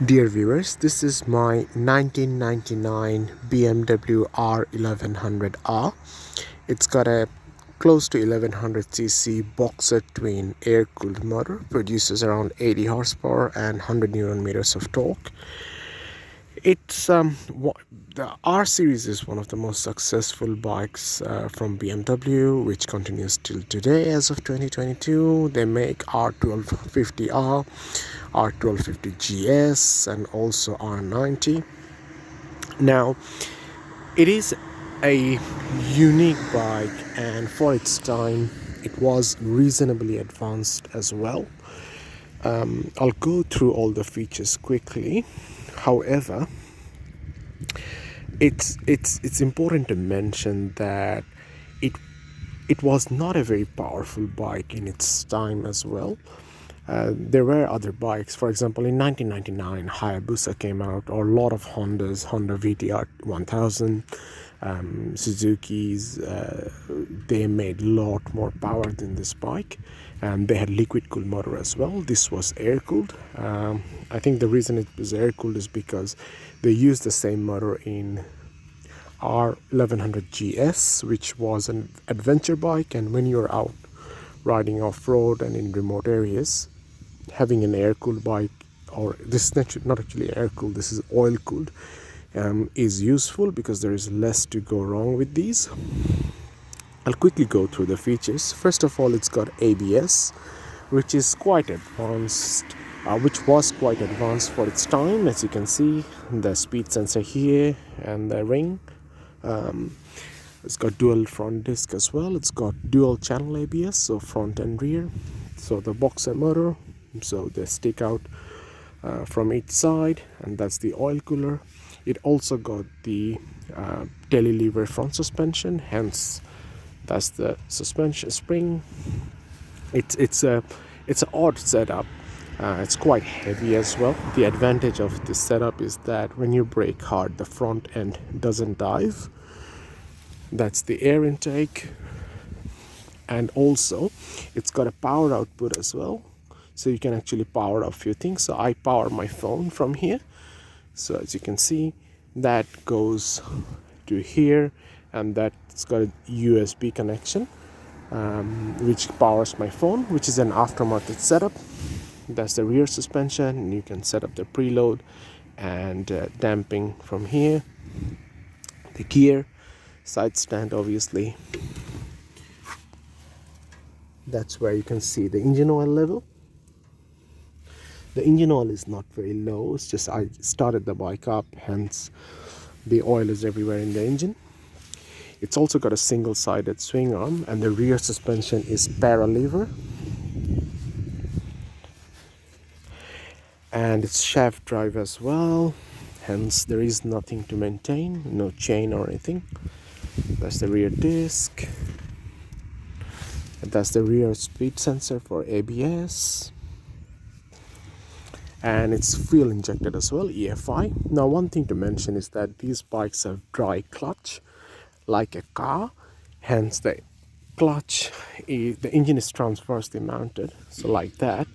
Dear viewers, this is my 1999 BMW R1100R. It's got a close to 1100cc boxer twin air-cooled motor, produces around 80 horsepower and 100 newton meters of torque. It's the R series is one of the most successful bikes from BMW, which continues till today. As of 2022, they make R1250R, R1250GS, and also R90. Now, it is a unique bike, and for its time, it was reasonably advanced as well. I'll go through all the features quickly. However, it's important to mention that it it was not a very powerful bike in its time as well. There were other bikes. For example, in 1999, Hayabusa came out, or a lot of Honda VTR 1000, Suzuki's. They made a lot more power than this bike, and they had liquid cooled motor as well. This was air cooled. I think the reason it was air cooled is because they used the same motor in R1100GS, which was an adventure bike, and when you're out riding off-road and in remote areas, having an air-cooled bike, or this is not actually air-cooled, this is oil-cooled, is useful because there is less to go wrong with these. I'll quickly go through the features. First of all, it's got ABS, which is quite advanced, which was quite advanced for its time. As you can see, the speed sensor here and the ring. It's got dual front disc as well. It's got dual channel ABS, so front and rear. So the boxer motor, so they stick out from each side, and that's the oil cooler. It also got the telelever front suspension, hence that's the suspension spring. It's an odd setup. It's quite heavy as well. The advantage of this setup is that when you brake hard, the front end doesn't dive. That's the air intake, and also it's got a power output as well, so you can actually power up a few things. So I power my phone from here, so as you can see, that goes to here, and that's got a USB connection, which powers my phone, which is an aftermarket setup. That's the rear suspension, and you can set up the preload and damping from here. The gear side stand, obviously, that's where you can see the engine oil level. The engine oil is not very low, it's just I started the bike up, hence the oil is everywhere in the engine. It's also got a single-sided swing arm, and the rear suspension is paralever, and it's shaft drive as well, hence there is nothing to maintain, no chain or anything. That's the rear disc, and that's the rear speed sensor for ABS, and it's fuel injected as well, EFI. Now, one thing to mention is that these bikes have dry clutch like a car, hence the engine is transversely mounted, so like that.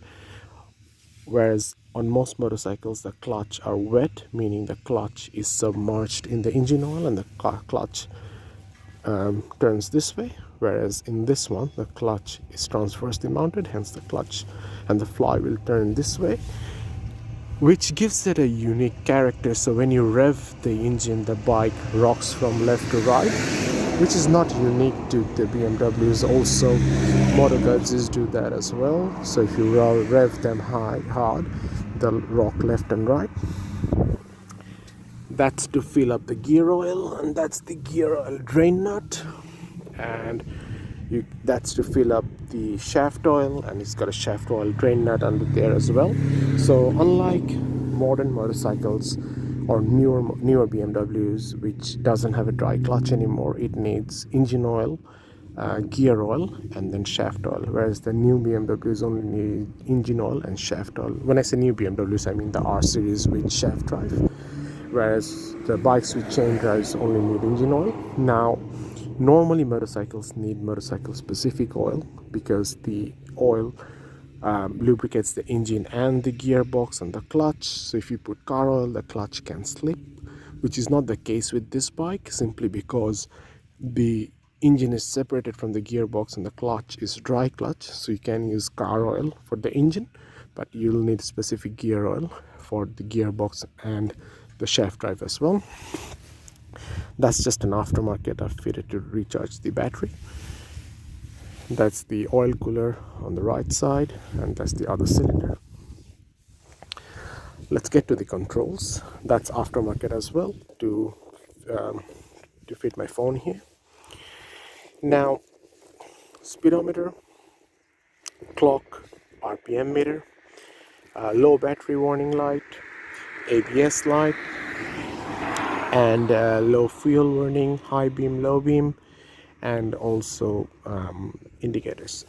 Whereas on most motorcycles, the clutch are wet, meaning the clutch is submerged in the engine oil, and the clutch turns this way. Whereas in this one, the clutch is transversely mounted, hence the clutch and the flywheel turn this way, which gives it a unique character. So when you rev the engine, the bike rocks from left to right, which is not unique to the BMWs. Also, Moto Guzzi's do that as well. So if you rev them hard, they'll rock left and right. That's to fill up the gear oil, and that's the gear oil drain nut, and that's to fill up the shaft oil, and it's got a shaft oil drain nut under there as well. So unlike modern motorcycles or newer BMWs, which doesn't have a dry clutch anymore, it needs engine oil, gear oil, and then shaft oil, whereas the new BMWs only need engine oil and shaft oil. When I say new BMWs, I mean the R series with shaft drive, whereas the bikes with chain drives only need engine oil. Now, normally motorcycles need motorcycle specific oil, because the oil lubricates the engine and the gearbox and the clutch. So if you put car oil, the clutch can slip, which is not the case with this bike, simply because the engine is separated from the gearbox and the clutch is dry clutch. So you can use car oil for the engine, but you'll need specific gear oil for the gearbox and the shaft drive as well. That's just an aftermarket I've fitted to recharge the battery. That's the oil cooler on the right side, and that's the other cylinder. Let's get to the controls. That's aftermarket as well to fit my phone here. Now, speedometer, clock, RPM meter, low battery warning light, ABS light, and low fuel warning, high beam, low beam, and also indicators.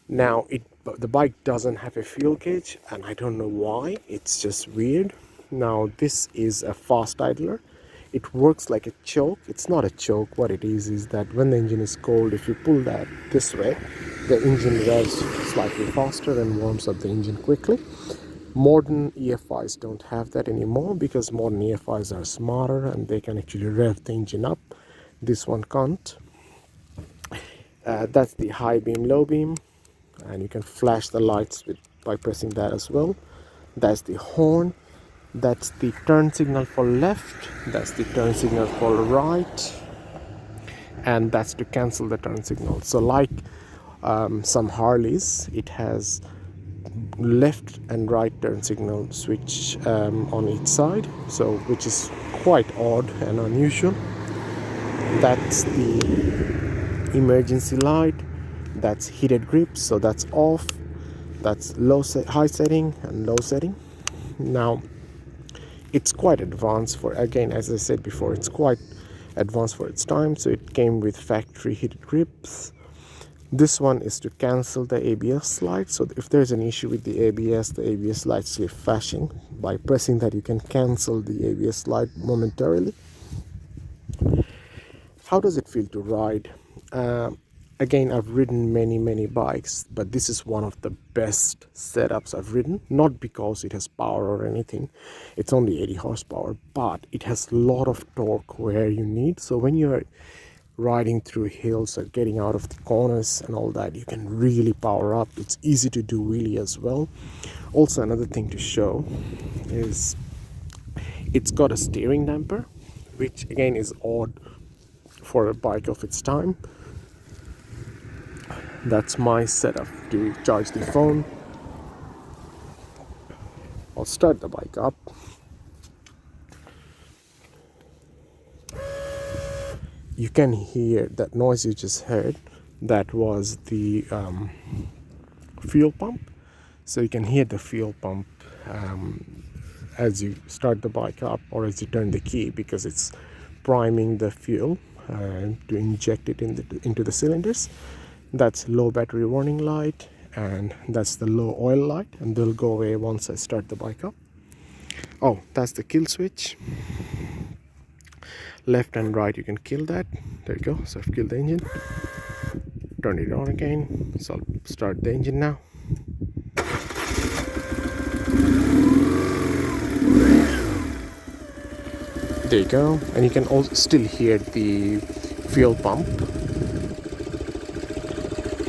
Now the bike doesn't have a fuel gauge, and I don't know why. It's just weird. Now this is a fast idler. It works like a choke. It's not a choke. What it is that when the engine is cold, if you pull that this way, the engine revs slightly faster and warms up the engine quickly. Modern EFIs don't have that anymore, because modern EFIs are smarter and they can actually rev the engine up. This one can't. That's the high beam, low beam, and you can flash the lights by pressing that as well. That's the horn. That's the turn signal for left. That's the turn signal for right, and that's to cancel the turn signal. So like some Harleys, it has left and right turn signal switch on each side, so which is quite odd and unusual. That's the emergency light. That's heated grips, so that's off. That's high setting and low setting. Now it's quite advanced for, again, as I said before, it's quite advanced for its time. So it came with factory heated grips. This one is to cancel the ABS light. So if there's an issue with the ABS light still flashing, by pressing that you can cancel the ABS light momentarily. How does it feel to ride? Again, I've ridden many bikes, but this is one of the best setups I've ridden. Not because it has power or anything, it's only 80 horsepower, but it has a lot of torque where you need. So when you're riding through hills or getting out of the corners and all that, you can really power up. It's easy to do wheelie as well. Also, another thing to show is it's got a steering damper, which again is odd for a bike of its time. That's my setup to charge the phone. I'll start the bike up. You can hear that noise you just heard. That was the fuel pump. So you can hear the fuel pump as you start the bike up or as you turn the key, because it's priming the fuel to inject it into the cylinders. That's low battery warning light, and that's the low oil light, and they'll go away once I start the bike up. Oh, that's the kill switch. Left and right, you can kill that. There you go. So I've killed the engine. Turn it on again. So I'll start the engine now. There you go. And you can also still hear the fuel pump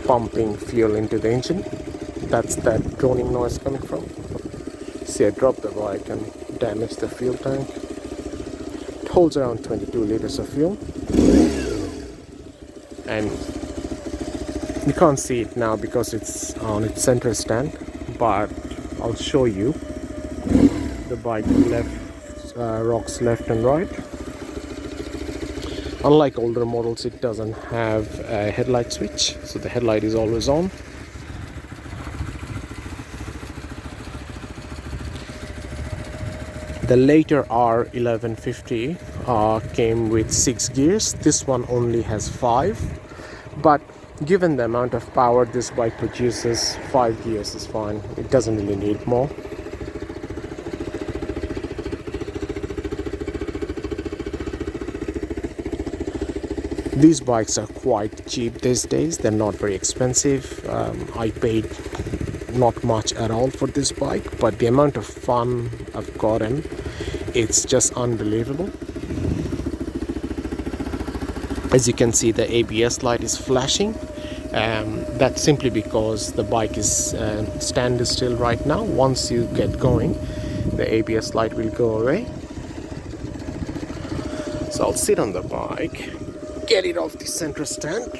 pumping fuel into the engine. That's that droning noise coming from. See, I dropped the bike and damaged the fuel tank. It holds around 22 liters of fuel, and you can't see it now because it's on its center stand, but I'll show you. The bike rocks left and right. Unlike older models, it doesn't have a headlight switch, so the headlight is always on. The later R1150 came with 6 gears. This one only has 5, but given the amount of power this bike produces, 5 gears is fine. It doesn't really need more. These bikes are quite cheap these days. They're not very expensive. I paid not much at all for this bike, but the amount of fun I've gotten, it's just unbelievable. As you can see, the ABS light is flashing. That's simply because the bike is standstill right now. Once you get going, the ABS light will go away. So I'll sit on the bike, get it off the center stand,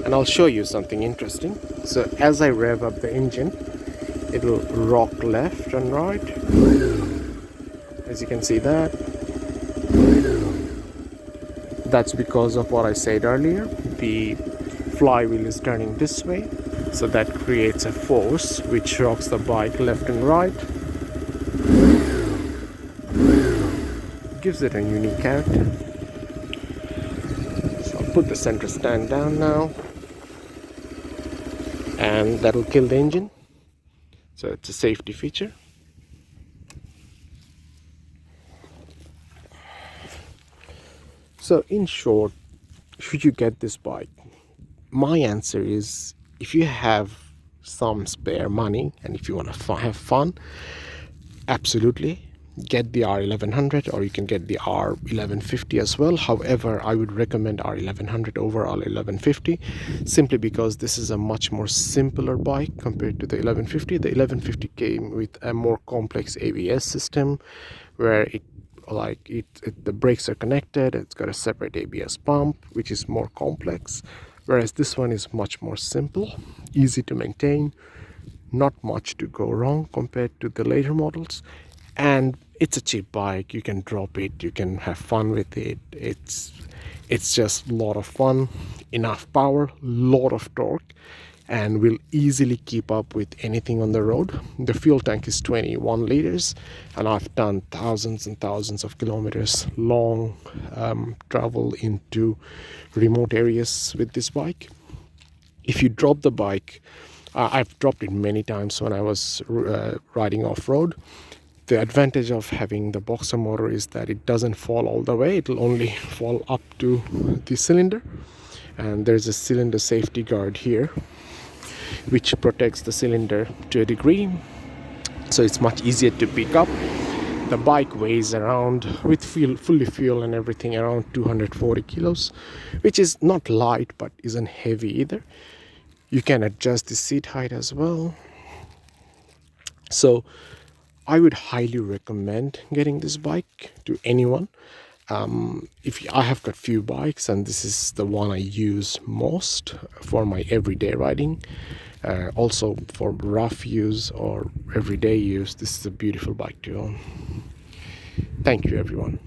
and I'll show you something interesting. So as I rev up the engine, it'll rock left and right, as you can see that. That's because of what I said earlier. The flywheel is turning this way, so that creates a force which rocks the bike left and right. Gives it a unique character. So I'll put the center stand down now, and that'll kill the engine. So it's a safety feature. So in short, should you get this bike? My answer is, if you have some spare money and if you want to have fun, absolutely get the R1100, or you can get the R1150 as well. However, I would recommend R1100 over R1150, simply because this is a much more simpler bike compared to the 1150. The 1150 came with a more complex ABS system, where the brakes are connected. It's got a separate ABS pump, which is more complex, whereas this one is much more simple, easy to maintain, not much to go wrong compared to the later models. And it's a cheap bike. You can drop it, you can have fun with it. It's just a lot of fun, enough power, lot of torque, and will easily keep up with anything on the road. The fuel tank is 21 liters, and I've done thousands and thousands of kilometers long travel into remote areas with this bike. If you drop the bike, I've dropped it many times when I was riding off-road. The advantage of having the boxer motor is that it doesn't fall all the way. It'll only fall up to the cylinder, and there's a cylinder safety guard here which protects the cylinder to a degree, so it's much easier to pick up. The bike weighs around, with fully fuel and everything, around 240 kilos, which is not light but isn't heavy either. You can adjust the seat height as well. So I would highly recommend getting this bike to anyone. I have got few bikes, and this is the one I use most for my everyday riding. Also for rough use or everyday use, this is a beautiful bike to own. Thank you, everyone.